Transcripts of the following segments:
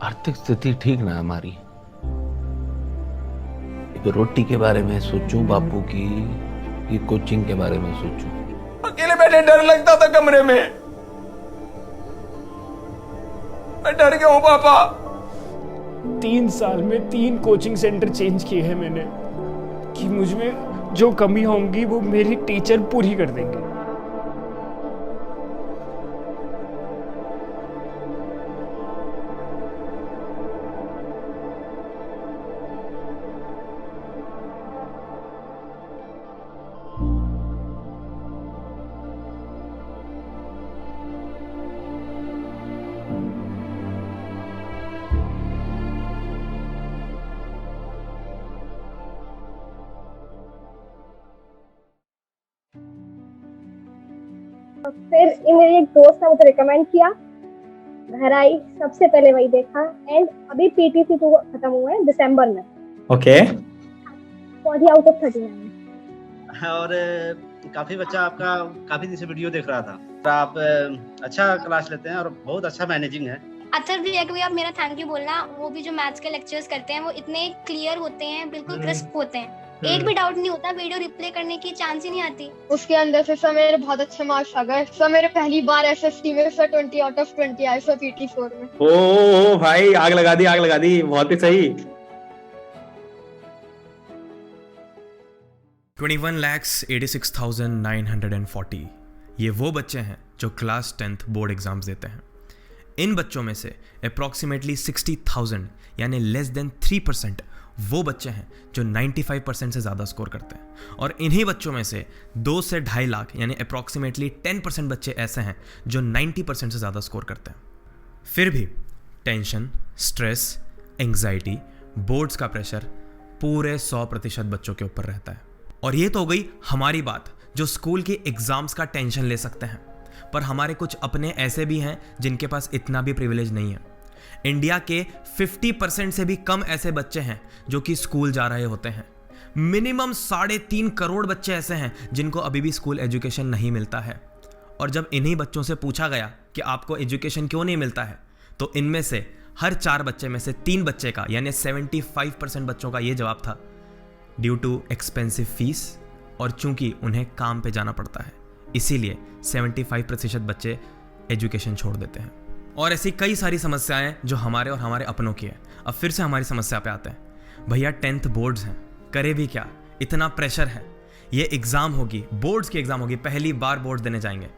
आर्थिक स्थिति ठीक ना है हमारी। एक रोटी के बारे में सोचूं बापू की, ये कोचिंग के बारे में सोचूं। अकेले बैठे डर लगता था कमरे में। मैं डर गया हूं पापा। 3 साल में 3 कोचिंग सेंटर चेंज किए हैं मैंने कि मुझ में जो कमी होंगी वो मेरी टीचर पूरी कर देंगे। फिर मेरे एक दोस्त ने मुझे रिकमेंड किया, घर आई, सबसे पहले वही देखा। एंड अभी पीटीसी 2 खत्म हुआ है दिसंबर में। Okay 40 out of 39। और काफी बच्चा आपका काफी दिन से वीडियो देख रहा था और आप अच्छा क्लास लेते हैं और बहुत अच्छा मैनेजिंग है। अतर भैया को भी आप मेरा थैंक यू बोलना। वो भी जो मैथ्स के लेक्चर्स करते हैं वो इतने क्लियर होते हैं, बिल्कुल क्रिस्प होते हैं, एक भी डाउट नहीं होता, वीडियो रिप्ले करने की चांस ही नहीं आती। उसके अंदर से सर मेरे बहुत अच्छे मार्क्स आ गए सर। मेरे पहली बार एसएसटी में सर 20 आउट ऑफ 20 आए सर पीटी4 में। ओ भाई आग लगा दी बहुत ही सही। 21,86,940 ये वो बच्चे हैं जो क्लास 10th बोर्ड एग्जाम्स देते हैं। इन बच्चों में से अप्रॉक्सीमेटली 60,000 यानी लेस देन 3% वो बच्चे हैं जो 95% से ज़्यादा स्कोर करते हैं, और इन्हीं बच्चों में से 2 से 2.5 लाख यानी अप्रॉक्सीमेटली 10% बच्चे ऐसे हैं जो 90% से ज़्यादा स्कोर करते हैं। फिर भी टेंशन, स्ट्रेस, एंग्जाइटी, बोर्ड्स का प्रेशर पूरे 100% बच्चों के ऊपर रहता है। और ये तो हो गई हमारी बात जो स्कूल के एग्ज़ाम्स का टेंशन ले सकते हैं, पर हमारे कुछ अपने ऐसे भी हैं जिनके पास इतना भी प्रिविलेज नहीं है। इंडिया के 50% से भी कम ऐसे बच्चे हैं जो कि स्कूल जा रहे होते हैं। मिनिमम 3.5 करोड़ बच्चे ऐसे हैं जिनको अभी भी स्कूल एजुकेशन नहीं मिलता है। और जब इन्हीं बच्चों से पूछा गया कि आपको एजुकेशन क्यों नहीं मिलता है, तो इनमें से हर 4 बच्चे में से 3 बच्चे का यानी 75% बच्चों का ये जवाब था, ड्यू टू एक्सपेंसिव फीस, और चूंकि उन्हें काम पे जाना पड़ता है इसीलिए 75% बच्चे एजुकेशन छोड़ देते हैं। और ऐसी कई सारी समस्याएं जो हमारे और हमारे अपनों की है। अब फिर से हमारी समस्या पे आते हैं। भैया 10th बोर्ड्स हैं, करे भी क्या, इतना प्रेशर है, ये एग्ज़ाम होगी, बोर्ड्स की एग्ज़ाम होगी, पहली बार बोर्ड देने जाएंगे।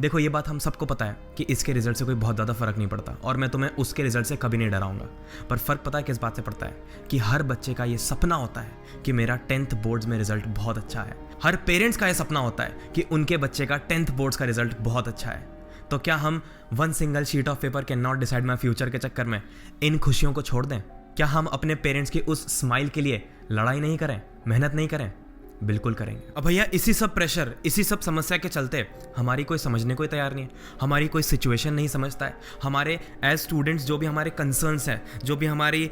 देखो ये बात हम सबको पता है कि इसके रिजल्ट से कोई बहुत ज़्यादा फ़र्क नहीं पड़ता, और मैं तुम्हें उसके रिजल्ट से कभी नहीं डराऊंगा। पर फ़र्क पता है किस बात से पड़ता है कि हर बच्चे का ये सपना होता है कि मेरा 10th बोर्ड्स में रिजल्ट बहुत अच्छा है। हर पेरेंट्स का ये सपना होता है कि उनके बच्चे का 10th बोर्ड्स का रिजल्ट बहुत अच्छा है। तो क्या हम 1 single sheet of paper can not decide my future के चक्कर में इन खुशियों को छोड़ दें? क्या हम अपने पेरेंट्स की उस स्माइल के लिए लड़ाई नहीं करें, मेहनत नहीं करें? बिल्कुल करेंगे। अब भैया इसी सब प्रेशर, इसी सब समस्या के चलते हमारी कोई समझने को तैयार नहीं है, हमारी कोई सिचुएशन नहीं समझता है। हमारे एज स्टूडेंट्स जो भी हमारे कंसर्न्स हैं, जो भी हमारे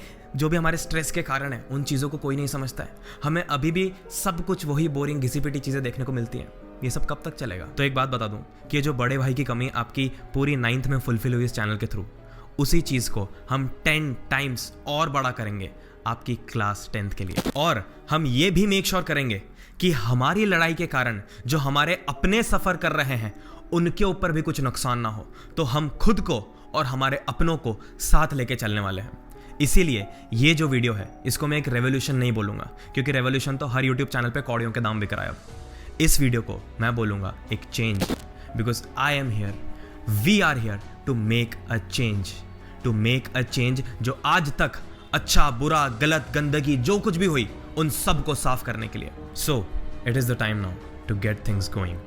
स्ट्रेस के कारण है, उन चीज़ों को कोई नहीं समझता है। हमें अभी भी सब कुछ वही बोरिंग घिसी पिटी चीज़ें देखने को मिलती हैं। ये सब कब तक चलेगा? तो एक बात बता दूं कि ये जो बड़े भाई की कमी आपकी पूरी 9th में फुलफिल हुई इस चैनल के थ्रू, उसी चीज़ को हम 10 टाइम्स और बड़ा करेंगे आपकी क्लास 10th के लिए। और हम ये भी मेक श्योर करेंगे कि हमारी लड़ाई के कारण जो हमारे अपने सफ़र कर रहे हैं उनके ऊपर भी कुछ नुकसान ना हो। तो हम खुद को और हमारे अपनों को साथ लेके चलने वाले हैं। इसीलिए ये जो वीडियो है इसको मैं एक रेवोल्यूशन नहीं बोलूँगा, क्योंकि रेवोल्यूशन तो हर यूट्यूब चैनल पे कौड़ियों के दाम बिक रहा है। अब इस वीडियो को मैं बोलूँगा एक change, because I am here, we are here to make a change, जो आज तक अच्छा, बुरा, गलत, गंदगी जो कुछ भी हुई उन सब को साफ करने के लिए। So it is the time now to get things going.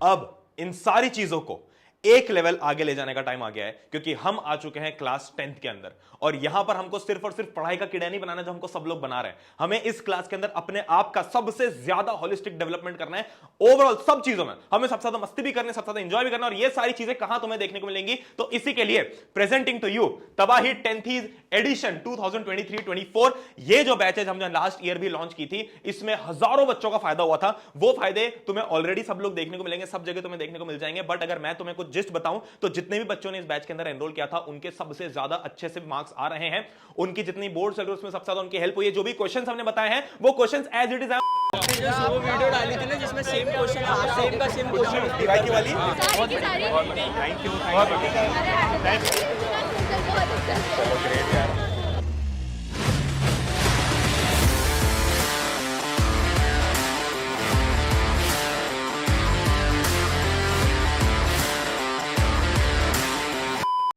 अब इन सारी चीजों को एक लेवल आगे ले जाने का टाइम आ गया है, क्योंकि हम आ चुके हैं क्लास 10th के अंदर। और यहां पर हमको सिर्फ और सिर्फ पढ़ाई का कीड़ा नहीं बनाना जो हमको सब लोग बना रहे हैं। हमें इस क्लास के अंदर अपने आप का सबसे ज्यादा होलिस्टिक डेवलपमेंट करना है। ओवरऑल सब चीजों में हमें सबसे ज्यादा मस्ती भी करनी है, सबसे ज्यादा एंजॉय भी करना है। और ये सारी चीजें कहां तुम्हें देखने को मिलेंगी? तो इसी के लिए प्रेजेंटिंग टू यू तबाही 10th एडिशन 2023-24। ये जो बैचेज हमने लास्ट ईयर भी लॉन्च की थी, इसमें हजारों बच्चों का फायदा हुआ था। वो फायदे तुम्हें ऑलरेडी सब लोग देखने को मिलेंगे, सब जगह तुम्हें देखने को मिल जाएंगे। बट अगर मैं तुम्हें कुछ जस्ट बताऊं तो जितने भी बच्चों ने इस बैच के अंदर एनरोल किया था उनके सबसे ज्यादा अच्छे से मार्क्स आ रहे हैं, उनकी जितनी बोर्ड चल रही है उसमें सबसे ज्यादा उनकी हेल्प हुई है। जो भी क्वेश्चंस हमने बताए हैं वो क्वेश्चंस एज इट इज वो वीडियो डाली थी ना जिसमें सेम क्वेश्चन सेम का सेम क्वेश्चन की वाली। थैंक यू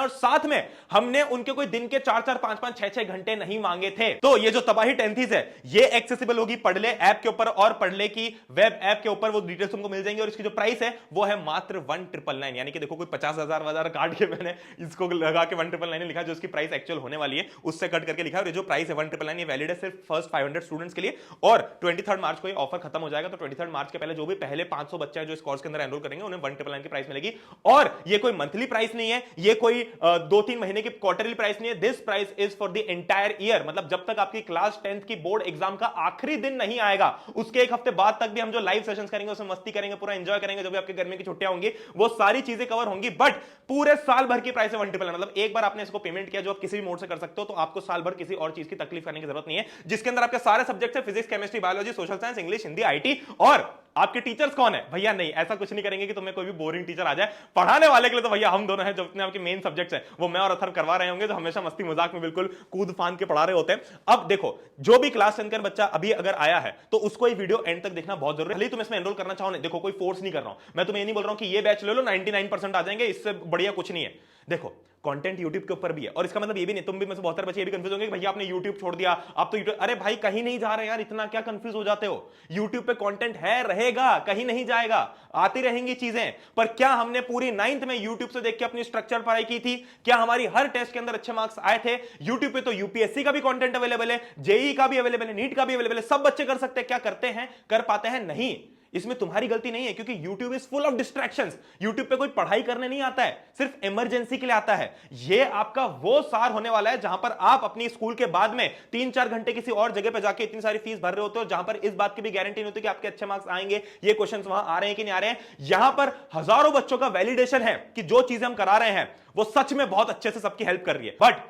और साथ में हमने उनके कोई दिन के 4-4, 5-5, 6-6 घंटे नहीं मांगे थे। तो ये जो तबाही 10th है ये एक्सेसिबल होगी पढ़ले ऐप के ऊपर, और पढ़ले की वेब ऐप के ऊपर वो डिटेल्स तुमको मिल जाएंगे। और इसकी जो प्राइस है वो है मात्र 1999, यानी कि देखो कोई 50,000 काट के मैंने इसको लगा के 1999 लिखा, जो इसकी प्राइस एक्चुअल होने वाली है उससे कट करके लिखा है। और ये जो प्राइस है 1999 ये वैलिड है सिर्फ फर्स्ट 500 स्टूडेंट्स के लिए, और 23 मार्च को ये ऑफर खत्म हो जाएगा। तो 23 मार्च के पहले जो भी पहले 500 बच्चे हैं जो इस कोर्स के अंदर एनरोल करेंगे उन्हें 1999 की प्राइस मिलेगी। और ये कोई मंथली प्राइस नहीं है, ये कोई 2-3 महीने की क्वार्टरली प्राइस नहीं है। This price is for the entire year, मतलब जब तक आपकी क्लास 10th की बोर्ड एग्जाम का आखिरी दिन नहीं आएगा उसके एक हफ्ते बाद तक भी हम जो लाइव सेशंस करेंगे उसमें मस्ती करेंगे, पूरा एंजॉय करेंगे, जो भी आपके गर्मी की छुट्टियां होंगी वो सारी चीजें कवर होंगी। बट पूरे साल भर की प्राइस है 1999, मतलब एक बार आपने इसको पेमेंट किया जो आप किसी भी मोड से कर सकते हो, तो आपको साल भर किसी और चीज की तकलीफ करने की जरूरत नहीं है, जिसके अंदर आपके सारे सब्जेक्ट है physics, chemistry, biology, social science, English, Hindi, IT. और आपके टीचर्स कौन है भैया? नहीं, ऐसा कुछ नहीं करेंगे कि तुम्हें कोई भी बोरिंग टीचर आ जाए पढ़ाने वाले के लिए। तो भैया हम दोनों हैं, जो अपने आपके मेन सब्जेक्ट्स हैं वो मैं और अथर्व करवा रहे होंगे, जो हमेशा मस्ती मजाक में बिल्कुल कूद फान के पढ़ा रहे होते हैं। अब देखो, जो भी क्लास 10 का बच्चा अभी अगर आया है तो उसको ये वीडियो एंड तक देखना बहुत जरूरी है। भले तुम इसमें एनरोल करना चाहो, देखो कोई फोर्स नहीं कर रहा हूं मैं, तुम्हें ये नहीं बोल रहा हूं कि ये बैच ले लो 99% आ जाएंगे, इससे बढ़िया कुछ नहीं है। देखो कंटेंट YouTube के ऊपर भी है, और इसका मतलब ये भी नहीं, तुम भी में से बहुत सारे बच्चे ये भी कंफ्यूज होंगे कि भैया आपने YouTube छोड़ दिया, आप तो YouTube, अरे भाई कहीं नहीं जा रहे यार, इतना क्या कंफ्यूज हो जाते हो? YouTube पे कंटेंट है, रहेगा, कहीं नहीं जाएगा, आती रहेंगी चीजें। पर क्या हमने पूरी 9th में YouTube से देख के अपनी स्ट्रक्चर पढ़ाई की थी? क्या हमारी हर टेस्ट के अंदर अच्छे मार्क्स आए थे? YouTube पे तो UPSC का भी कंटेंट अवेलेबल है, JEE का भी अवेलेबल है, नीट का भी अवेलेबल है, सब बच्चे कर सकते हैं। क्या करते हैं? कर पाते हैं? नहीं। इसमें तुम्हारी गलती नहीं है, क्योंकि YouTube is full of distractions. YouTube पे कोई पढ़ाई करने नहीं आता है, सिर्फ इमरजेंसी के लिए आता है। ये आपका वो सार होने वाला है जहां पर आप अपनी स्कूल के बाद में 3-4 घंटे किसी और जगह पे जाके इतनी सारी फीस भर रहे होते हो, जहां पर इस बात की भी गारंटी नहीं होती कि आपके अच्छे मार्क्स आएंगे, ये क्वेश्चंस वहां आ रहे हैं कि नहीं आ रहे हैं। यहां पर हजारों बच्चों का वैलिडेशन है कि जो चीजें हम करा रहे हैं वो सच में बहुत अच्छे से सबकी हेल्प कर रही है। बट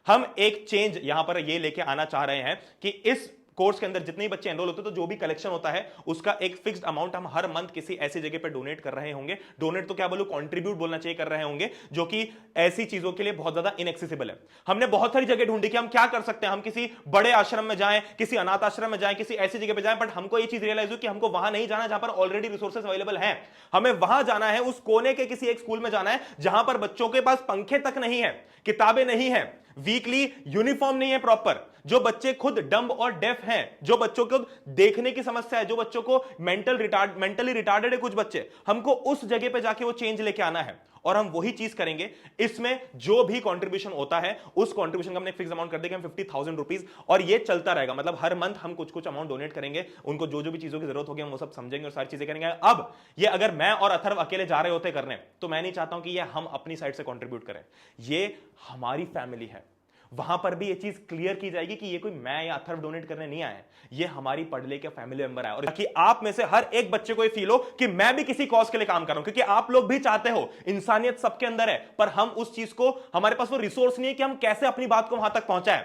हम एक चेंज यहां पर ये लेके आना चाह रहे हैं कि इस कोर्स के अंदर जितने ही बच्चे एनरोल होते हैं तो जो भी कलेक्शन होता है उसका एक फिक्स्ड अमाउंट हम हर मंथ किसी ऐसी जगह पे डोनेट कर रहे होंगे। डोनेट तो क्या बोलूं, कंट्रीब्यूट बोलना चाहिए, कर रहे होंगे, जो कि ऐसी चीजों के लिए बहुत ज्यादा इनएक्सेसिबल है। हमने बहुत सारी जगह ढूंढी कि हम क्या कर सकते हैं, हम किसी बड़े आश्रम में जाएं, किसी अनाथ आश्रम में जाएं, किसी ऐसी जगह पे जाएं, बट हमको ये चीज रियलाइज हुई कि हमको वहां नहीं जाना जहां पर ऑलरेडी रिसोर्सेज अवेलेबल हैं। हमें वहां जाना है, उस कोने के किसी एक स्कूल में जाना है जहां पर बच्चों के पास पंखे तक नहीं है, किताबें नहीं है, वीकली यूनिफॉर्म नहीं है प्रॉपर, जो बच्चे खुद डम्ब और डेफ हैं, जो बच्चों को देखने की समस्या है, जो बच्चों को मेंटली रिटार्डेड है कुछ बच्चे, हमको उस जगह पे जाके वो चेंज लेके आना है। और हम वही चीज करेंगे। इसमें जो भी कंट्रीब्यूशन होता है उस कंट्रीब्यूशन का हमने फिक्स अमाउंट कर देंगे, हम 50,000 रुपीज, और ये चलता रहेगा। मतलब हर मंथ हम कुछ कुछ अमाउंट डोनेट करेंगे, उनको जो जो भी चीजों की जरूरत होगी हम वो सब समझेंगे और सारी चीजें करेंगे। अब ये अगर मैं और अथर्व अकेले जा रहे होते करने, तो मैं नहीं चाहता हूं कि ये हम अपनी साइड से कंट्रीब्यूट करें, ये हमारी फैमिली है। वहां पर भी ये चीज क्लियर की जाएगी कि ये कोई मैं या अथर्व डोनेट करने नहीं आए, ये हमारी पढ़ले के फैमिली मेंबर है। और कि आप में से हर एक बच्चे को ये फील हो कि मैं भी किसी कॉज के लिए काम कर रहा हूं, क्योंकि आप लोग भी चाहते हो, इंसानियत सबके अंदर है, पर हम उस चीज को, हमारे पास वो रिसोर्स नहीं है कि हम कैसे अपनी बात को वहां तक पहुंचाएं।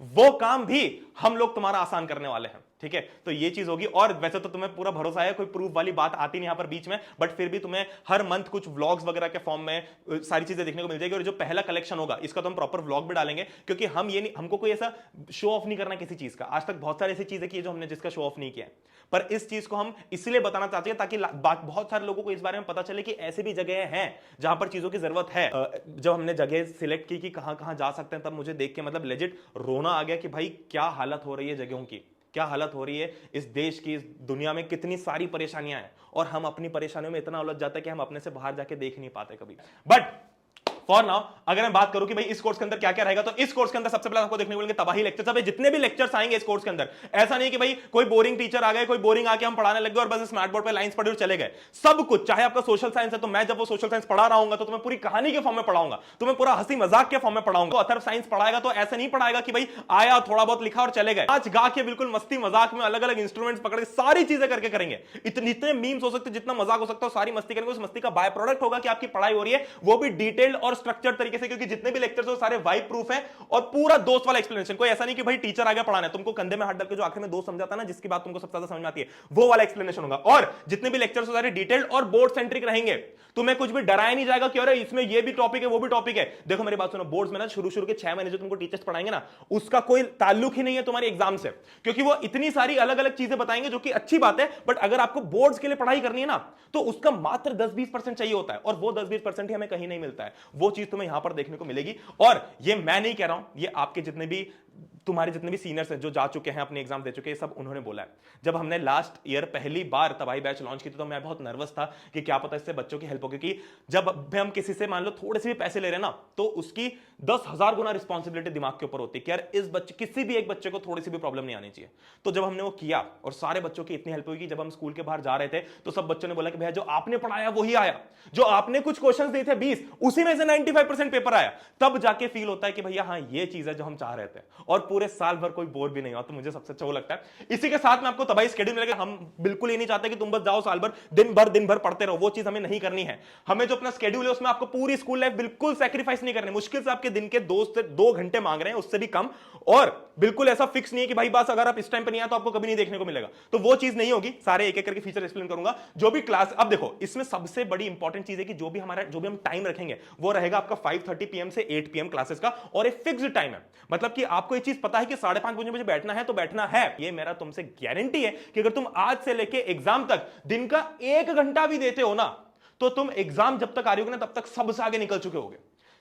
वो काम भी हम लोग तुम्हारा आसान करने वाले हैं, ठीक है? तो ये चीज होगी। और वैसे तो तुम्हें पूरा भरोसा है, कोई प्रूफ वाली बात आती नहीं यहां पर बीच में, बट फिर भी तुम्हें हर मंथ कुछ व्लॉग्स वगैरह के फॉर्म में सारी चीजें देखने को मिल जाएगी। और जो पहला कलेक्शन होगा इसका तो हम प्रॉपर व्लॉग भी डालेंगे, क्योंकि हम ये नहीं, हमको कोई ऐसा शो ऑफ नहीं करना किसी चीज का। आज तक बहुत सारी ऐसी चीजें की जो हमने जिसका शो ऑफ नहीं किया, पर इस चीज को हम इसलिए बताना चाहते हैं ताकि बहुत सारे लोगों को इस बारे में पता चले कि ऐसी भी जगह हैं जहां पर चीजों की जरूरत है। जब हमने जगह सिलेक्ट की कि कहां कहां जा सकते हैं, तब मुझे देख के मतलब लेजिट रोना आ गया कि भाई क्या हालत हो रही है जगहों की, क्या हालत हो रही है इस देश की, इस दुनिया में कितनी सारी परेशानियां हैं, और हम अपनी परेशानियों में इतना उलझ जाते हैं कि हम अपने से बाहर जाके देख नहीं पाते कभी। बट फॉर नाउ अगर मैं बात करूं कि भाई इस कोर्स के अंदर क्या क्या रहेगा, तो इस कोर्स के अंदर सबसे पहले आपको देखने को मिलेंगे तबाही लेक्चर्स। अब जितने भी लेक्चर्स आएंगे इस कोर्स के अंदर, ऐसा नहीं कि भाई कोई बोरिंग टीचर आ गए, कोई बोरिंग आके हम पढ़ाने लग गए और बस स्मार्ट बोर्ड पे लाइंस पढ़े और चले गए। सब कुछ, चाहे आपका सोशल साइंस है तो मैं जब वो सोशल साइंस पढ़ा रहा हूं तो तुम्हें पूरी कहानी के फॉर्म में पढ़ाऊंगा, तुम्हें पूरा हंसी मजाक के फॉर्म में पढ़ाऊंगा। तो अथर्व साइंस पढ़ाएगा तो ऐसा नहीं पढ़ाएगा कि भाई आया थोड़ा बहुत लिखा और चले गए। आज गा के बिल्कुल मस्ती मजाक में अलग अलग इंस्ट्रूमेंट्स पकड़ के सारी चीजें करके करेंगे। इतने मीम्स हो सकते, जितना मजाक हो सकता है सारी मस्ती करेंगे। उस मस्ती का बाय प्रोडक्ट होगा कि आपकी पढ़ाई हो रही है, वो भी डिटेल्ड और स्ट्रक्चर्ड तरीके से, क्योंकि जितने भी लेक्चर्स हो सारे वाइब प्रूफ है और पूरा दोस्त वाला एक्सप्लेनेशन। कोई ऐसा नहीं कि भाई टीचर आ गया पढ़ाना है, तुमको कंधे में हाथ डाल के जो आखिर में दोस्त समझाता है ना, जिसकी बात तुमको सबसे ज्यादा समझ में आती है, वो वाला एक्सप्लेनेशन होगा। और जितने भी लेक्चर्स सारे डिटेल्ड और बोर्ड सेंट्रिक रहेंगे। तुम्हें कुछ भी डराया नहीं जाएगा कि अरे इसमें ये भी टॉपिक है वो भी टॉपिक है। देखो मेरी बात सुनो, बोर्ड्स में ना शुरू के 6 महीने जो तुमको टीचर्स पढ़ाएंगे ना, उसका कोई ताल्लुक ही नहीं है तुम्हारे एग्जाम से, क्योंकि वो इतनी सारी अलग अलग चीजें बताएंगे जो कि अच्छी बात है। बट अगर आपको बोर्ड्स के लिए पढ़ाई करनी है ना, तो उसका मात्र 10-20% चाहिए होता है, और वो 10-20% ही हमें कहीं नहीं मिलता है। वो चीज तुम्हें यहां पर देखने को मिलेगी। और ये मैं नहीं कह रहा हूं, ये आपके तुम्हारे जितने भी सीनियर्स हैं जो जा चुके हैं, अपने एग्जाम दे चुके हैं, सब उन्होंने बोला है। जब हमने लास्ट ईयर पहली बार तबाही बैच लॉन्च की थी तो मैं बहुत नर्वस था कि क्या पता इससे बच्चों की हेल्प हो, क्योंकि जब हम किसी से मान लो थोड़े से भी पैसे ले रहे हैं ना, तो उसकी 10,000 गुना रिस्पॉन्सिबिलिटी दिमाग के ऊपर होती है कि यार इस बच्चे, किसी भी एक बच्चे को थोड़ी सी भी प्रॉब्लम नहीं आनी चाहिए। तो जब हमने वो किया और सारे बच्चों की इतनी हेल्प हुई कि जब हम स्कूल के बाहर जा रहे थे तो सब बच्चों ने बोला कि भैया जो आपने पढ़ाया वही आया, जो आपने कुछ क्वेश्चन दिए थे 20, उसी में से 95% पेपर आया। तब जाके फील होता है कि भैया हाँ ये चीज है जो हम चाह रहे थे, और पूरे साल भर कोई बोर भी नहीं हुआ। तो मुझे सबसे अच्छा वो लगता है। इसी के साथ में आपको तबाही शेड्यूल मिलेगा। हम बिल्कुल ये नहीं चाहते कि तुम बस जाओ साल भर दिन भर पढ़ते रहो, वो चीज हमें नहीं करनी है। हमें जो अपना शेड्यूल है उसमें आपको पूरी स्कूल लाइफ बिल्कुल सैक्रिफाइस नहीं करनी। मुश्किल से आपके दिन के 2 घंटे मांग रहे हैं, उससे भी कम, और बिल्कुल ऐसा फिक्स नहीं है कि भाई बस अगर आप इस टाइम पे नहीं आए तो आपको कभी नहीं देखने को मिलेगा। तो वो चीज नहीं होगी। सारे एक एक करके फीचर एक्सप्लेन करूंगा। जो भी क्लास, अब देखो इसमें सबसे बड़ी इंपॉर्टेंट चीज है कि जो भी हम टाइम रखेंगे वो रहेगा आपका 5:30 PM से 8 PM क्लासेस का, और एक फिक्स्ड टाइम है। मतलब कि आपको ये चीज पता है कि 5:30 बजे बैठना है तो बैठना है। ये मेरा तुमसे गारंटी है कि अगर तुम आज से लेके एग्जाम तक दिन का 1 घंटा भी देते हो ना, तो तुम एग्जाम जब तक आ रही होगे ना तब तक सबसे आगे निकल चुके होगे।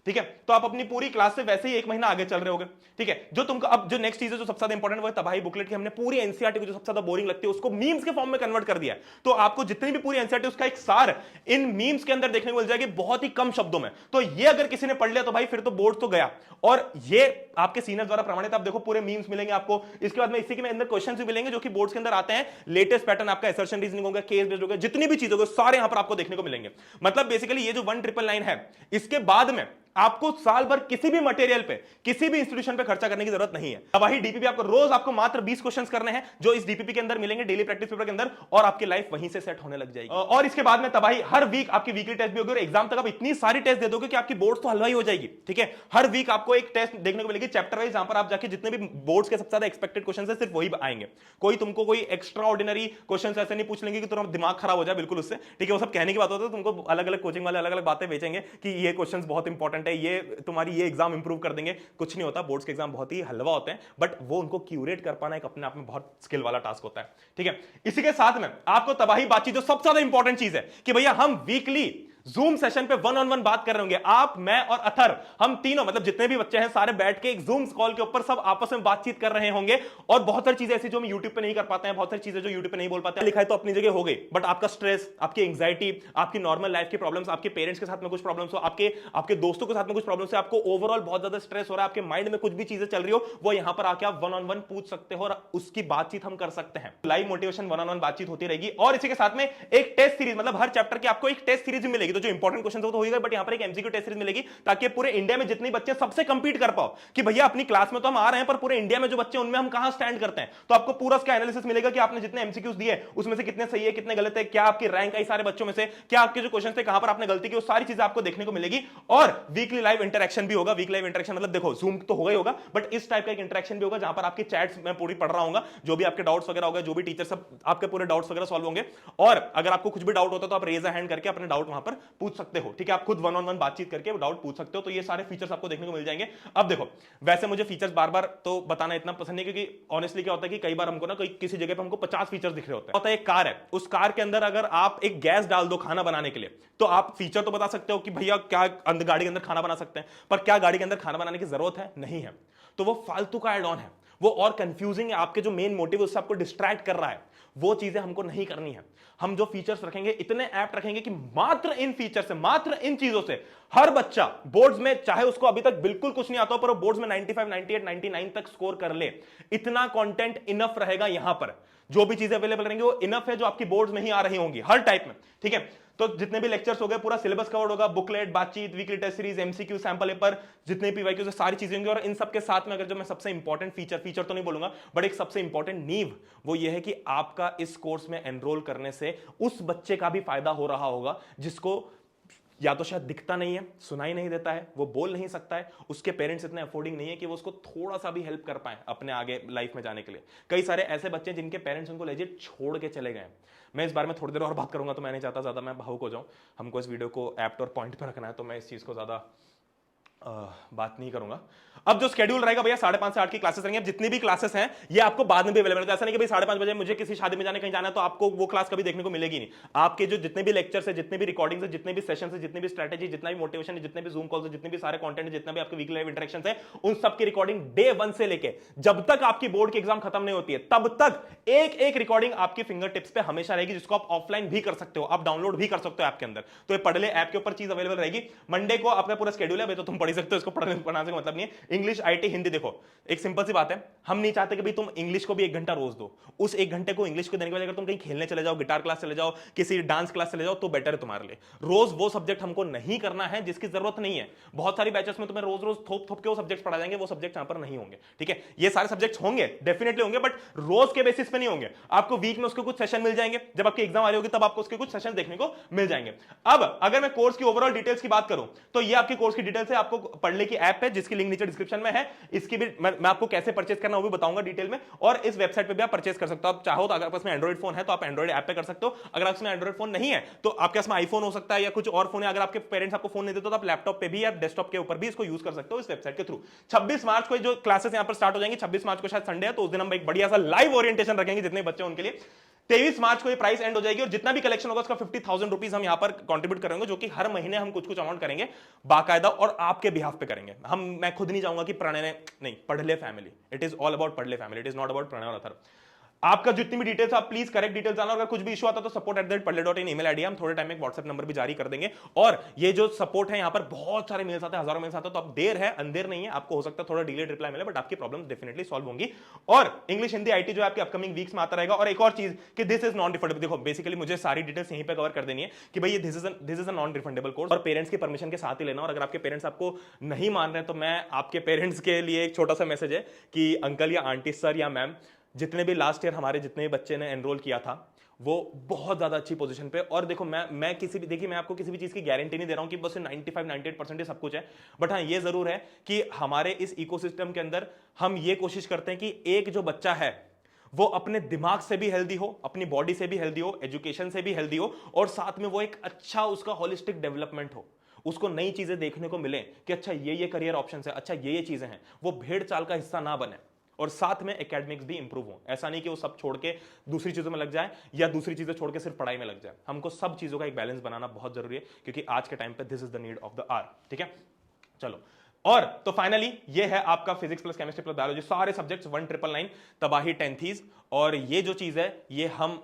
ठीक है, तो आप अपनी पूरी क्लास से वैसे ही 1 महीना आगे चल रहे होगे। ठीक है, जो तुमको अब जो नेक्स्ट चीज है जो सबसे ज्यादा इंपॉर्टेंट वो है तबाही बुकलेट की। हमने पूरी एनसीईआरटी को जो सबसे ज्यादा बोरिंग लगती है उसको मीम्स के फॉर्म में कन्वर्ट कर दिया है। तो आपको जितनी भी पूरी एनसीईआरटी उसका एक सार इन मीम्स के अंदर देखने को मिल जाएगी, बहुत ही कम शब्दों में। तो ये अगर किसी ने पढ़ लिया तो भाई फिर तो बोर्ड तो गया, और ये आपके सीनियर द्वारा प्रमाणित। आप देखो पूरे मीम्स मिलेंगे आपको। इसके बाद में इसी के अंदर क्वेश्चन भी मिलेंगे जो कि बोर्ड्स के अंदर आते हैं। लेटेस्ट पैटर्न आपका असर्शन रीजनिंग होगा, केस बेस्ड होगा, जितनी भी चीज होगी सारे यहां पर आपको देखने को मिलेंगे। मतलब बेसिकली ये जो 1999 है, इसके बाद में आपको साल भर किसी भी मटेरियल पे, किसी भी इंस्टीट्यूशन पे खर्चा करने की जरूरत नहीं है। वही डीपीपी आपको रोज आपको मात्र 20 क्वेश्चंस करने हैं जो इस डीपीपी के अंदर मिलेंगे डेली प्रैक्टिस पेपर के अंदर, और आपकी लाइफ वहीं से सेट होने लग जाएगी। और इसके बाद में तबाही हर वीक आपकी वीकली टेस्ट भी होगी, और एग्जाम तक आप इतनी सारी टेस्ट दे दोगे कि आपकी बोर्ड तो हलवाई हो जाएगी। ठीक है, हर वीक आपको एक टेस्ट देखने को मिलेगी चैप्टर वाइज, जहां पर आप जाके जितने भी बोर्ड्स के सबसे ज्यादा एक्सपेक्टेड क्वेश्चन है सिर्फ वही आएंगे। कोई तुमको कोई एक्स्ट्रा ऑर्डिनरी क्वेश्चन ऐसे नहीं पूछ लेंगे कि तुम्हारा दिमाग खराब हो जाए बिल्कुल उससे। ठीक है, वो सब कहने की बात होती है। तुमको अलग अलग कोचिंग वाले अलग अलग बातें बेचेंगे कि ये क्वेश्चन बहुत इंपॉर्टेंट है, ये ये एग्जाम इंप्रूव कर देंगे। कुछ नहीं होता, बोर्ड्स के एग्जाम बहुत ही हलवा होते हैं, बट वो उनको क्यूरेट कर पाना एक अपने आप में बहुत स्किल वाला टास्क होता है। ठीक है, इसी के साथ में आपको तबाही बातचीत जो सबसे ज्यादा इंपॉर्टेंट चीज है कि भैया हम वीकली जूम सेशन पे 1-on-1 बात कर रहे होंगे। आप, मैं और अथर, हम तीनों मतलब जितने भी बच्चे हैं सारे बैठ के एक जूम कॉल के ऊपर सब आपस में बातचीत कर रहे होंगे। और बहुत सारी चीजें ऐसी जो हम यूट्यूब पे नहीं कर पाते हैं, बहुत सारी चीजें जो यूट्यूब पे नहीं बोल पाते हैं। लिखा है तो अपनी जगह हो गई, बट आपका स्ट्रेस, आपकी एंग्जाइटी, आपकी नॉर्मल लाइफ की प्रॉब्लम्स, आपके पेरेंट्स के साथ में कुछ प्रॉब्लम्स हो, आपके दोस्तों के साथ में कुछ प्रॉब्लम्स है, आपको ओवरऑल बहुत ज्यादा स्ट्रेस हो रहा है, आपके माइंड में कुछ भी चीजें चल रही हो, वो यहां पर आके आप 1-on-1 पूछ सकते हो और उसकी बातचीत हम कर सकते हैं। लाइव मोटिवेशन 1-on-1 बातचीत होती रहेगी। और इसी के साथ में एक टेस्ट सीरीज, मतलब हर चैप्टर की आपको एक टेस्ट सीरीज मिलेगी। तो जो इंपॉर्टेंट क्वेश्चन तो होगा, बट यहां पर एक एमसीक्यू टेस्ट सीरीज मिलेगी ताकि पूरे इंडिया में जितने बच्चे सबसे कंपीट कर पाओ कि भैया अपनी क्लास में तो हम आ रहे हैं पर पूरे इंडिया में जो बच्चे उनमें हम कहां स्टैंड करते हैं। तो आपको पूरा उसका एनालिसिस मिलेगा कि आपने जितने एमसीक्यूज दिए उसमें से कितने सही है, कितने गलत है, क्या आपकी रैंक आई सारे बच्चों में से, क्या आपके जो क्वेश्चन थे कहां पर आपने गलती की, वो सारी चीजें आपको देखने को मिलेगी। और वीकली लाइव इंटरेक्शन भी होगा। वीकली लाइव इंटरेक्शन मतलब देखो जूम तो होगा ही होगा, बट इस टाइप का एक इंटरेक्शन भी होगा जहां पर आपकी चैट्स मैं पूरी पढ़ रहा हूंगा, जो भी आपके डाउट्स वगैरह होगा, जो भी टीचर सब आपके पूरे डाउट्स वगैरह सॉल्व होंगे। और अगर आपको कुछ भी डाउट होता है तो आप रेज अ हैंड करके अपने डाउट वहां पर पूछ सकते हो। ठीक है, आप खुद 1-on-1 बातचीत करके डाउट पूछ सकते हो। तो ये सारे फीचर्स आपको देखने को मिल जाएंगे। अब देखो, वैसे मुझे फीचर्स बार बार तो बताना इतना पसंद नहीं, क्योंकि ऑनेस्टली क्या होता है कि कई बार हमको ना किसी जगह पे हमको 50 फीचर्स दिख रहे होते हैं। एक कार है, उस कार के अंदर अगर आप एक गैस डाल दो खाना बनाने के लिए, तो आप फीचर तो बता सकते हो कि भैया क्या गाड़ी के अंदर खाना बना सकते हैं, पर क्या गाड़ी के अंदर खाना बनाने की जरूरत है? नहीं है। तो वो फालतू का एड ऑन है, वो और कंफ्यूजिंग है, आपके जो मेन मोटिव है उससे आपको डिस्ट्रैक्ट कर रहा है। वो चीजें हमको नहीं करनी है। हम जो फीचर्स रखेंगे इतने ऐप्ट रखेंगे कि मात्र इन इन फीचर से, मात्र इन चीजों से हर बच्चा बोर्ड्स में, चाहे उसको अभी तक बिल्कुल कुछ नहीं आता हो पर वो बोर्ड्स में 95, 98, 99 तक स्कोर कर ले, इतना कंटेंट इनफ रहेगा। यहां पर जो भी चीजें अवेलेबल रहेंगी वो इनफ है, जो आपकी बोर्ड्स में ही आ रही होंगी हर टाइप में, ठीक है। तो जितने भी लेक्चर्स हो गए, पूरा सिलेबस कवर्ड होगा, बुकलेट, बातचीत, weekly test series, MCQ, sample paper, जितने भी पीवाईक्यू, सारी चीजें होंगी। और इन सबके साथ में अगर जो मैं सबसे इंपॉर्टेंट फीचर तो नहीं बोलूंगा, बट एक सबसे इंपॉर्टेंट नींव वो ये है कि आपका इस कोर्स में एनरोल करने से उस बच्चे का भी फायदा हो रहा होगा जिसको या तो शायद दिखता नहीं है, सुनाई नहीं देता है, वो बोल नहीं सकता है, उसके पेरेंट्स इतने अफोर्डिंग नहीं है कि वो उसको थोड़ा सा भी हेल्प कर पाए अपने आगे लाइफ में जाने के लिए। कई सारे ऐसे बच्चे हैं जिनके पेरेंट्स उनको लेजिट छोड़ के चले गए। मैं इस बारे में थोड़ी देर और बात करूंगा, तो मैं नहीं चाहता ज्यादा मैं भावुक हो जाऊं। हमको इस वीडियो को एप्ट और पॉइंट पर रखना है, तो मैं इस चीज को ज्यादा बात नहीं करूंगा। अब जो शेड्यूल रहेगा भैया 5:30 से 8 की क्लासेस रहेंगे। अब जितनी भी क्लासेस हैं ये आपको बाद में भी अवेलेबल है। ऐसा नहीं कि भाई 5:30 बजे मुझे किसी शादी में जाने कहीं जाना है तो आपको वो क्लास कभी देखने को मिलेगी नहीं। आपके जो जितने भी लेक्चर्स है, जितने भी रिकॉर्डिंग्स है, जितने भी सेशंस है, जितने भी स्ट्रेटेजी, जितना भी मोटिवेशन है, जितने भी जूम कॉल्स है, जितने भी सारे कंटेंट है, जितना भी आपके वीकली लाइव इंटरेक्शंस है, उन सब की रिकॉर्डिंग डे 1 से लेके जब तक आपकी बोर्ड की एग्जाम खत्म नहीं होती है तब तक एक एक रिकॉर्डिंग आपकी फिंगर टिप्स पे हमेशा रहेगी, जिसको आप ऑफलाइन भी कर सकते हो, आप डाउनलोड भी कर सकते हो ऐप के अंदर। तो ये पढ़ले ऐप के ऊपर चीज अवेलेबल रहेगी। मंडे को आपका पूरा शेड्यूल है, तो तुम पढ़ सकते हो, इसको पढ़ने से मतलब नहीं है। इंग्लिश, आईटी, हिंदी, देखो एक सिंपल सी बात है, हम नहीं चाहते कि भाई तुम इंग्लिश को भी 1 घंटा रोज दो। उस 1 घंटे को इंग्लिश को देने के बाद अगर तुम कहीं खेलने चले जाओ, गिटार क्लास चले जाओ, किसी डांस क्लास चले जाओ, तो बेटर है तुम्हारे लिए। रोज वो सब्जेक्ट हमको नहीं करना है जिसकी जरूरत नहीं है। बहुत सारी बैचेस में तुम्हें रोज रोज थोप थोप के वो सब्जेक्ट पढ़ा जाएंगे, वो सब्जेक्ट यहां पर नहीं होंगे, ठीक है। ये सारे सब्जेक्ट्स होंगे, डेफिनेटली होंगे, बट रोज के बेसिस पे नहीं होंगे। आपको वीक में उसके कुछ सेशन मिल जाएंगे, जब आपकी एग्जाम आ रही होगी तब आपको उसके कुछ सेशन देखने को मिल जाएंगे। अब अगर मैं कोर्स की ओवरऑल डिटेल्स की बात करूं तो ये आपकी कोर्स की डिटेल्स है। आपको पढ़ले की ऐप है जिसकी लिंक नीचे डिस्क्रिप्शन में है, इसकी भी मैं आपको कैसे परचेज करना वो भी बताऊंगा डिटेल में, और इस वेबसाइट पे भी आप परचेज कर सकते हो। आप चाहो तो अगर आपके पास एंड्रॉइड फोन है तो आप एंड्रॉइड ऐप पे कर सकते हो। अगर आपके पास एंड्रॉइड फोन नहीं है तो आपके पास आईफोन हो सकता है या कुछ और फोन है। अगर आपके पेरेंट्स आपको फोन नहीं देते तो आप लैपटॉप पे भी या डेस्कटॉप के ऊपर भी इसको यूज कर सकते हो इस वेबसाइट के थ्रू। 26 मार्च को जो क्लासेस यहां पर स्टार्ट हो जाएंगी, 26 मार्च को शायद संडे है, तो उस दिन हम एक बढ़िया सा लाइव ओरिएंटेशन रखेंगे जितने बच्चे उनके लिए। 23 मार्च को ये प्राइस एंड हो जाएगी और जितना भी कलेक्शन होगा उसका 50,000 रुपीज हम यहां पर कंट्रीब्यूट करेंगे, जो कि हर महीने हम कुछ कुछ अमाउंट करेंगे बाकायदा और आपके बिहाफ पे करेंगे। मैं खुद नहीं चाहूंगा कि प्रणय नहीं, Padhle family, it is all about Padhle family, it is not about Pranay और अथर्व। आपका जितनी भी डिटेल्स आप प्लीज करेक्ट डिटेल्स डालना। अगर कुछ भी इशू आता तो support@padle.in ईमेल आईडी, हम थोड़े टाइम में एक व्हाट्सएप नंबर भी जारी कर देंगे। और ये जो सपोर्ट है, यहां पर बहुत सारे मेल्स आते हैं, हजारों मेल्स आते हैं, तो आप देर है अंधेर नहीं है, आपको हो सकता है थोड़ा डिलेड रिप्लाई मिले, बट आपकी प्रॉब्लम डेफिनेटली सॉल्व होंगी। और इंग्लिश, हिंदी, आईटी जो आपके अपकमिंग वीक्स में आता रहेगा। और एक और चीज कि दिस इज नॉन रिफंडेबल। देखो बेसिकली मुझे सारी डिटेल्स यहीं पे कवर कर देनी है कि भाई this is a non refundable course, और पेरेंट्स की परमिशन के साथ ही लेना। और अगर आपके पेरेंट्स आपको नहीं मान रहे तो मैं आपके पेरेंट्स के लिए एक छोटा सा मैसेज है कि अंकल या आंटी, सर या मैम, जितने भी लास्ट ईयर हमारे जितने भी बच्चे ने एनरोल किया था वो बहुत ज्यादा अच्छी पोजीशन पे। और देखो मैं किसी भी, देखिए मैं आपको किसी भी चीज की गारंटी नहीं दे रहा हूं कि बस 95-98% सब कुछ है, बट हाँ ये जरूर है कि हमारे इस इकोसिस्टम के अंदर हम ये कोशिश करते हैं कि एक जो बच्चा है वो अपने दिमाग से भी हेल्दी हो, अपनी बॉडी से भी हेल्दी हो, एजुकेशन से भी हेल्दी हो, और साथ में वो एक अच्छा उसका होलिस्टिक डेवलपमेंट हो, उसको नई चीजें देखने को मिले कि अच्छा ये करियर ऑप्शन है, अच्छा ये चीजें हैं, वो भेड़ चाल का हिस्सा ना बने, और साथ में एकेडमिक्स भी इंप्रूव हो। ऐसा नहीं कि वो सब छोड़ के दूसरी चीजों में लग जाए या दूसरी चीजें छोड़ के सिर्फ पढ़ाई में लग जाए। हमको सब चीजों का एक बैलेंस बनाना बहुत जरूरी है, क्योंकि आज के टाइम पे this is the need of the hour, ठीक है। चलो, और तो फाइनली ये है आपका physics plus chemistry plus biology, सारे सब्जेक्ट्स 1999 तबाही 10th। और ये जो चीज है ये हम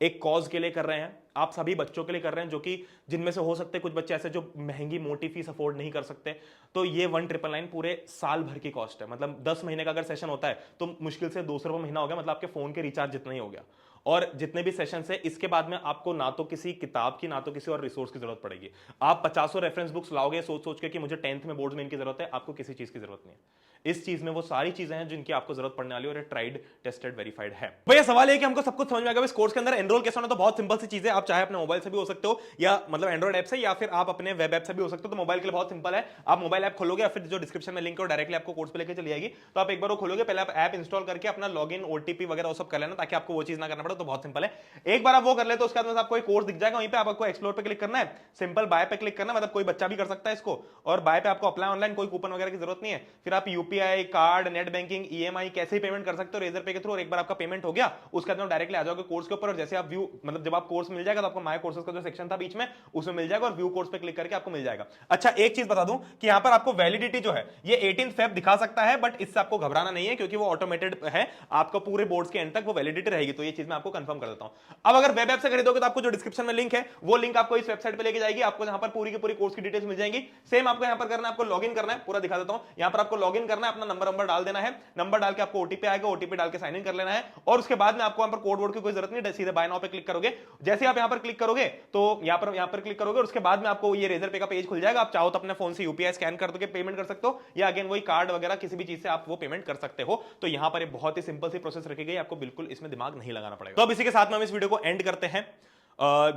एक कॉज के लिए कर रहे हैं, आप सभी बच्चों के लिए कर रहे हैं, जो कि जिनमें से हो सकते हैं कुछ बच्चे ऐसे जो महंगी मोटी फीस अफोर्ड नहीं कर सकते। तो ये 1999 पूरे साल भर की कॉस्ट है। मतलब 10 महीने का अगर सेशन होता है तो मुश्किल से 200 रुपये महीना हो गया, मतलब आपके फोन के रिचार्ज जितना ही हो गया। और जितने भी सेशन है इसके बाद में आपको ना तो किसी किताब की ना तो किसी और रिसोर्स की जरूरत पड़ेगी। आप 50 रेफरेंस बुक्स लाओगे सोच सोच के कि मुझे 10th में बोर्ड्स में इनकी जरूरत है, आपको किसी चीज की जरूरत नहीं है। इस चीज में वो सारी चीजें हैं जिनकी आपको जरूरत पड़ने वाली है, और ये ट्राइड टेस्टेड वेरीफाइड है। भैया सवाल है कि हमको सब कुछ समझ में आ गया इस कोर्स के अंदर एनरोल कैसे होना। तो बहुत सिंपल सी चीज है, आप चाहे अपने मोबाइल से भी हो सकते हो या मतलब एंड्रॉइड ऐप से, या फिर आप अपने वेब ऐप से भी हो सकते हो। तो मोबाइल के लिए बहुत सिंपल है, आप मोबाइल ऐप खोलोगे या फिर जो डिस्क्रिप्शन में लिंक है डायरेक्टली आपको कोर्स पे लेके चली जाएगी। तो आप एक बार वो खोलोगे, पहले आप ऐप इंस्टॉल करके अपना लॉगिन ओटीपी वगैरह वो सब कर लेना, ताकि आपको वो चीज ना करना पड़े। तो बहुत सिंपल है, एक बार आप वो कर ले तो उसके बाद आपको एक कोर्स दिख जाएगा, वहीं पे आपको एक्सप्लोर पे क्लिक करना है, सिंपल बाय पे क्लिक करना, मतलब कोई बच्चा भी कर सकता है इसको। और बाय पे आपको अप्लाई ऑनलाइन, कोई कूपन वगैरह की जरूरत नहीं है। फिर आप UP UPI, card, net banking, EMI कैसे ही पेमेंट कर सकते हो रेजर पे के थ्रू। और एक बार आपका पेमेंट हो गया उसके बाद डायरेक्टली आ जाओगे कोर्स के ऊपर, और जैसे आप व्यू मतलब जब आप कोर्स मिल जाएगा तो आपको माय कोर्सेज का जो सेक्शन था बीच में उसमें मिल जाएगा और व्यू कोर्स पे क्लिक करके आपको मिल जाएगा। अच्छा एक चीज बता दूं कि यहां पर आपको वैलिडिटी जो है ये 18 फेब दिखा सकता है, बट इससे आपको घबराना नहीं है क्योंकि वो ऑटोमेटेड है, आपको पूरे बोर्ड्स के एंड तक वो वैलिडिटी रहेगी। तो ये चीज मैं आपको कंफर्म कर देता हूं। अब अगर वेब ऐप से खरीदोगे तो आपको जो डिस्क्रिप्शन में लिंक है वो लिंक आपको इस वेबसाइट पे लेके जाएगी, आपको यहां पर पूरी की पूरी कोर्स की डिटेल्स मिल जाएंगी। सेम आपको यहां पर करना है, आपको लॉगिन करना है, पूरा दिखा देता हूं। यहां पर आपको लॉगिन करना है, अपना नंबर डाल देना है, नंबर डाल के आपको ओटीपी आएगा, ओटीपी डाल के साइन इन कर लेना है, और उसके बाद में आपको यहां पर कोड वर्ड की कोई जरूरत नहीं, सीधे बाय नाउ पे क्लिक करोगे। जैसे आप यहां पर क्लिक करोगे तो यहां पर क्लिक करोगे और उसके बाद में आपको ये रेजर पे का पेज खुल जाएगा। आप चाहो तो अपने फोन से यूपीआई स्कैन कर दोगे, पेमेंट कर सकते हो, या अगेन वही कार्ड वगैरह किसी भी चीज से आप वो पेमेंट कर सकते हो। तो यहां पर बहुत ही सिंपल सी प्रोसेस रखी गई, आपको बिल्कुल इसमें दिमाग नहीं लगाना पड़ेगा। तो अब इसी के साथ में हम इस वीडियो को एंड करते हैं।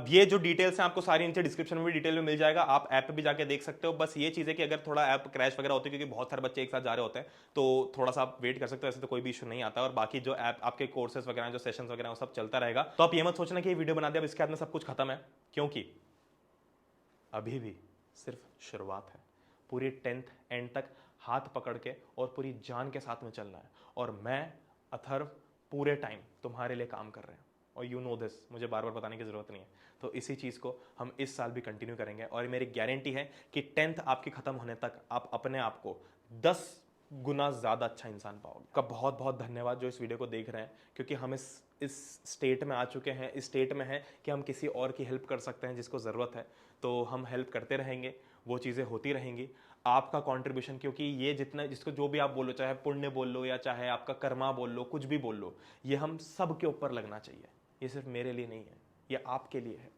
ये जो डिटेल्स हैं आपको सारी नीचे डिस्क्रिप्शन में भी डिटेल में मिल जाएगा, आप ऐप पे भी जाके देख सकते हो। बस ये चीज है कि अगर थोड़ा ऐप क्रैश वगैरह होती है क्योंकि बहुत सारे बच्चे एक साथ जा रहे होते हैं तो थोड़ा सा आप वेट कर सकते हो, ऐसे तो कोई भी इशू नहीं आता। और बाकी जो ऐप आपके कोर्सेज वगैरह जो सेशंस वगैरह वो सब चलता रहेगा। तो आप ये मत सोचना कि ये वीडियो बना दिया अब इसके बाद में सब कुछ खत्म है, क्योंकि अभी भी सिर्फ शुरुआत है। पूरी 10th एंड तक हाथ पकड़ के और पूरी जान के साथ में चलना है, और मैं अथर्व पूरे टाइम तुम्हारे लिए काम कर रहे हैं, और यू नो दिस, मुझे बार बार बताने की जरूरत नहीं है। तो इसी चीज को हम इस साल भी कंटिन्यू करेंगे, और मेरी गारंटी है कि 10th आपकी खत्म होने तक आप अपने आप को 10 गुना ज्यादा अच्छा इंसान पाओगे। आपका बहुत बहुत धन्यवाद जो इस वीडियो को देख रहे हैं, क्योंकि हम इस स्टेट में आ चुके हैं, इस स्टेट में है कि हम किसी और की हेल्प कर सकते हैं जिसको ज़रूरत है, तो हम हेल्प करते रहेंगे, वो चीज़ें होती रहेंगी। आपका कंट्रीब्यूशन, क्योंकि ये जितना जिसको जो भी आप बोलो, चाहे पुण्य बोल लो या चाहे आपका कर्मा बोल लो, कुछ भी बोल लो, ये हम सब के ऊपर लगना चाहिए। ये सिर्फ मेरे लिए नहीं है, ये आपके लिए है।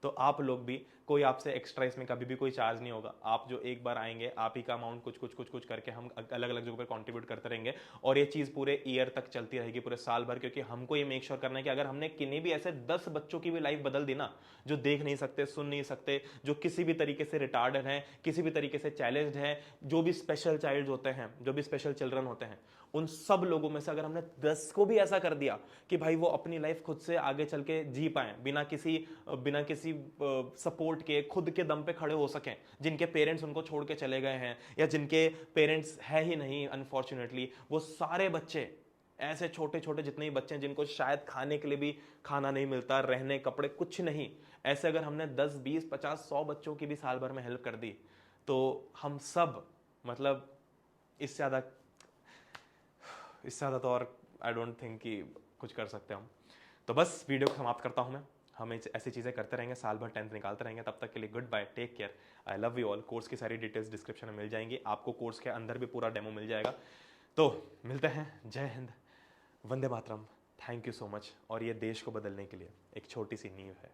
तो आप लोग भी, कोई आपसे एक्स्ट्रा इसमें कभी भी कोई चार्ज नहीं होगा। आप जो एक बार आएंगे, आप ही का अमाउंट कुछ करके हम अलग अलग जगहों पर कंट्रीब्यूट करते रहेंगे, और ये चीज़ पूरे ईयर तक चलती रहेगी, पूरे साल भर। क्योंकि हमको ये मेक श्योर करना है कि अगर हमने किन्हीं भी ऐसे 10 बच्चों की भी लाइफ बदल दी ना, जो देख नहीं सकते, सुन नहीं सकते, जो किसी भी तरीके से रिटार्डेड हैं, किसी भी तरीके से चैलेंज्ड हैं, जो भी स्पेशल चाइल्ड होते हैं, जो भी स्पेशल चिल्ड्रन होते हैं, उन सब लोगों में से अगर हमने 10 को भी ऐसा कर दिया कि भाई वो अपनी लाइफ खुद से आगे चल के जी पाए, बिना किसी सपोर्ट के, खुद के दम पे खड़े हो सकें, जिनके पेरेंट्स उनको छोड़ के चले गए हैं या जिनके पेरेंट्स है ही नहीं अनफॉर्चुनेटली, वो सारे बच्चे, ऐसे छोटे छोटे जितने भी बच्चे हैं जिनको शायद खाने के लिए भी खाना नहीं मिलता, रहने कपड़े कुछ नहीं, ऐसे अगर हमने 10, 20, 50, 100 बच्चों की भी साल भर में हेल्प कर दी, तो हम सब मतलब इससे ज़्यादा तो और आई डोंट थिंक कि कुछ कर सकते हम। तो बस वीडियो को समाप्त करता हूं मैं। हम ऐसी चीज़ें करते रहेंगे, साल भर 10th निकालते रहेंगे। तब तक के लिए goodbye, take care, I love you all. Course की सारी डिटेल्स डिस्क्रिप्शन में मिल जाएंगी, आपको कोर्स के अंदर भी पूरा डेमो मिल जाएगा। तो मिलते हैं, जय Hind, Vande Mataram, thank you so much. और ये देश को बदलने के लिए एक छोटी सी नींव है।